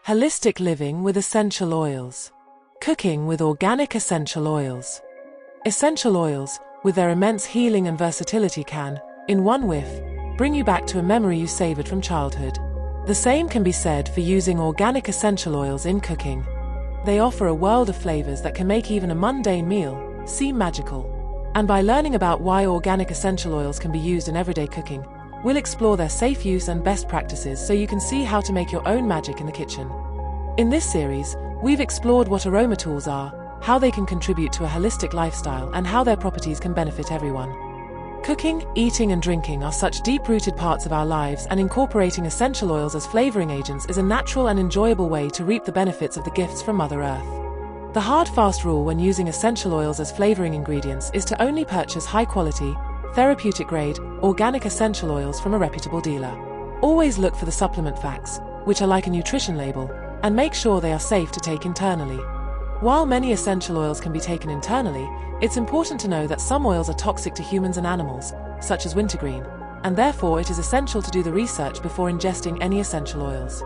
Holistic living with essential oils. Cooking with organic essential oils. Essential oils, with their immense healing and versatility can, in one whiff, bring you back to a memory you savored from childhood. The same can be said for using organic essential oils in cooking. They offer a world of flavors that can make even a mundane meal seem magical. And by learning about why organic essential oils can be used in everyday cooking, we'll explore their safe use and best practices so you can see how to make your own magic in the kitchen. In this series, we've explored what aroma tools are, how they can contribute to a holistic lifestyle, and how their properties can benefit everyone. Cooking, eating, and drinking are such deep-rooted parts of our lives, and incorporating essential oils as flavoring agents is a natural and enjoyable way to reap the benefits of the gifts from Mother Earth. The hard-fast rule when using essential oils as flavoring ingredients is to only purchase high-quality, therapeutic-grade, organic essential oils from a reputable dealer. Always look for the supplement facts, which are like a nutrition label, and make sure they are safe to take internally. While many essential oils can be taken internally, it's important to know that some oils are toxic to humans and animals, such as wintergreen, and therefore it is essential to do the research before ingesting any essential oils.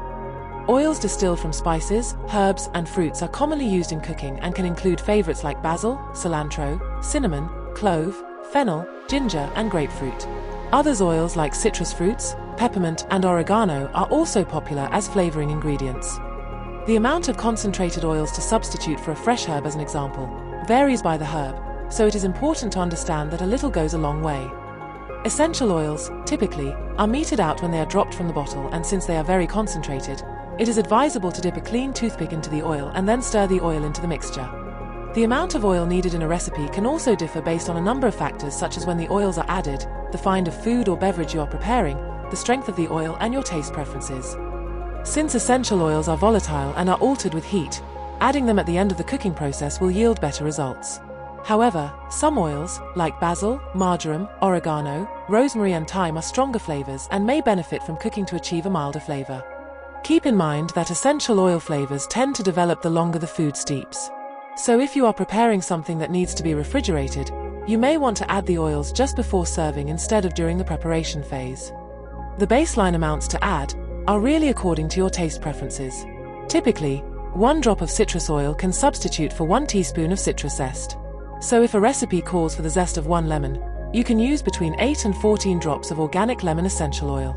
Oils distilled from spices, herbs, and fruits are commonly used in cooking and can include favorites like basil, cilantro, cinnamon, clove, fennel, ginger, and grapefruit. Others oils like citrus fruits, peppermint, and oregano are also popular as flavoring ingredients. The amount of concentrated oils to substitute for a fresh herb, as an example, varies by the herb, so it is important to understand that a little goes a long way. Essential oils, typically, are metered out when they are dropped from the bottle, and since they are very concentrated, it is advisable to dip a clean toothpick into the oil and then stir the oil into the mixture. The amount of oil needed in a recipe can also differ based on a number of factors, such as when the oils are added, the kind of food or beverage you are preparing, the strength of the oil, and your taste preferences. Since essential oils are volatile and are altered with heat, adding them at the end of the cooking process will yield better results. However, some oils, like basil, marjoram, oregano, rosemary, and thyme, are stronger flavors and may benefit from cooking to achieve a milder flavor. Keep in mind that essential oil flavors tend to develop the longer the food steeps. So if you are preparing something that needs to be refrigerated, you may want to add the oils just before serving instead of during the preparation phase. The baseline amounts to add are really according to your taste preferences. Typically, 1 drop of citrus oil can substitute for 1 teaspoon of citrus zest. So if a recipe calls for the zest of 1 lemon, you can use between 8 and 14 drops of organic lemon essential oil.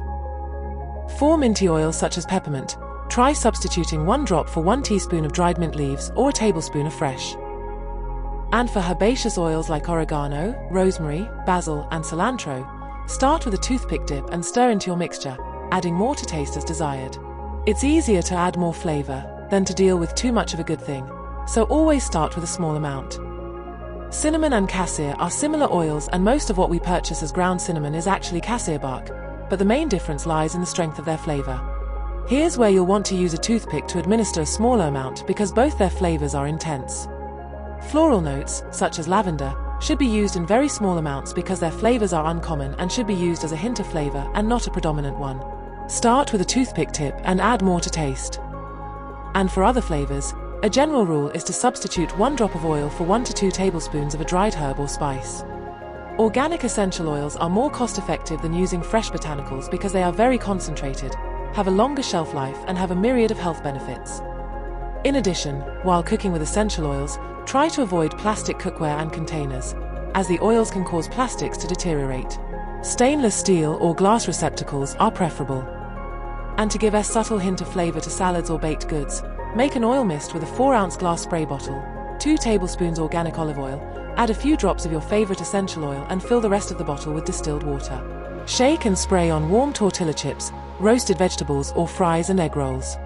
For minty oils such as peppermint, try substituting 1 drop for 1 teaspoon of dried mint leaves or a tablespoon of fresh. And for herbaceous oils like oregano, rosemary, basil, and cilantro, start with a toothpick dip and stir into your mixture, adding more to taste as desired. It's easier to add more flavor than to deal with too much of a good thing, so always start with a small amount. Cinnamon and cassia are similar oils, and most of what we purchase as ground cinnamon is actually cassia bark, but the main difference lies in the strength of their flavor. Here's where you'll want to use a toothpick to administer a smaller amount because both their flavors are intense. Floral notes, such as lavender, should be used in very small amounts because their flavors are uncommon and should be used as a hint of flavor and not a predominant one. Start with a toothpick tip and add more to taste. And for other flavors, a general rule is to substitute 1 drop of oil for 1 to 2 tablespoons of a dried herb or spice. Organic essential oils are more cost-effective than using fresh botanicals because they are very concentrated, have a longer shelf life, and have a myriad of health benefits. In addition, while cooking with essential oils, try to avoid plastic cookware and containers, as the oils can cause plastics to deteriorate. Stainless steel or glass receptacles are preferable. And to give a subtle hint of flavor to salads or baked goods, make an oil mist with a 4-ounce glass spray bottle, 2 tablespoons organic olive oil, add a few drops of your favorite essential oil, and fill the rest of the bottle with distilled water. Shake and spray on warm tortilla chips, roasted vegetables, or fries and egg rolls.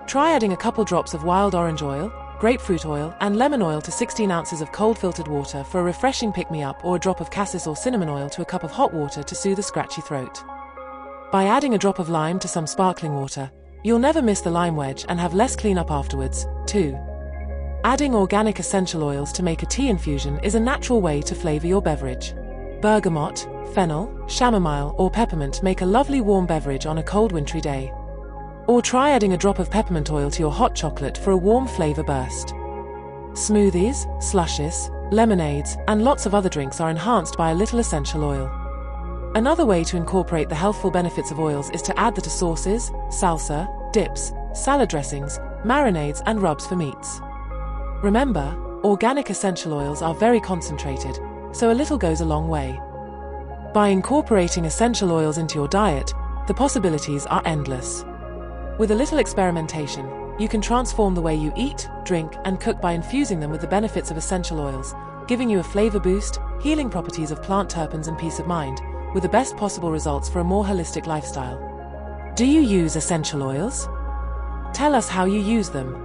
Try adding a couple drops of wild orange oil, grapefruit oil, and lemon oil to 16 ounces of cold filtered water for a refreshing pick-me-up, or a drop of cassis or cinnamon oil to a cup of hot water to soothe a scratchy throat. By adding a drop of lime to some sparkling water, you'll never miss the lime wedge and have less cleanup afterwards, too. Adding organic essential oils to make a tea infusion is a natural way to flavor your beverage. Bergamot, fennel, chamomile, or peppermint make a lovely warm beverage on a cold wintry day. Or try adding a drop of peppermint oil to your hot chocolate for a warm flavor burst. Smoothies, slushes, lemonades, and lots of other drinks are enhanced by a little essential oil. Another way to incorporate the healthful benefits of oils is to add them to sauces, salsa, dips, salad dressings, marinades, and rubs for meats. Remember, organic essential oils are very concentrated, so a little goes a long way. By incorporating essential oils into your diet, the possibilities are endless. With a little experimentation, you can transform the way you eat, drink, and cook by infusing them with the benefits of essential oils, giving you a flavor boost, healing properties of plant terpenes, and peace of mind, with the best possible results for a more holistic lifestyle. Do you use essential oils? Tell us how you use them.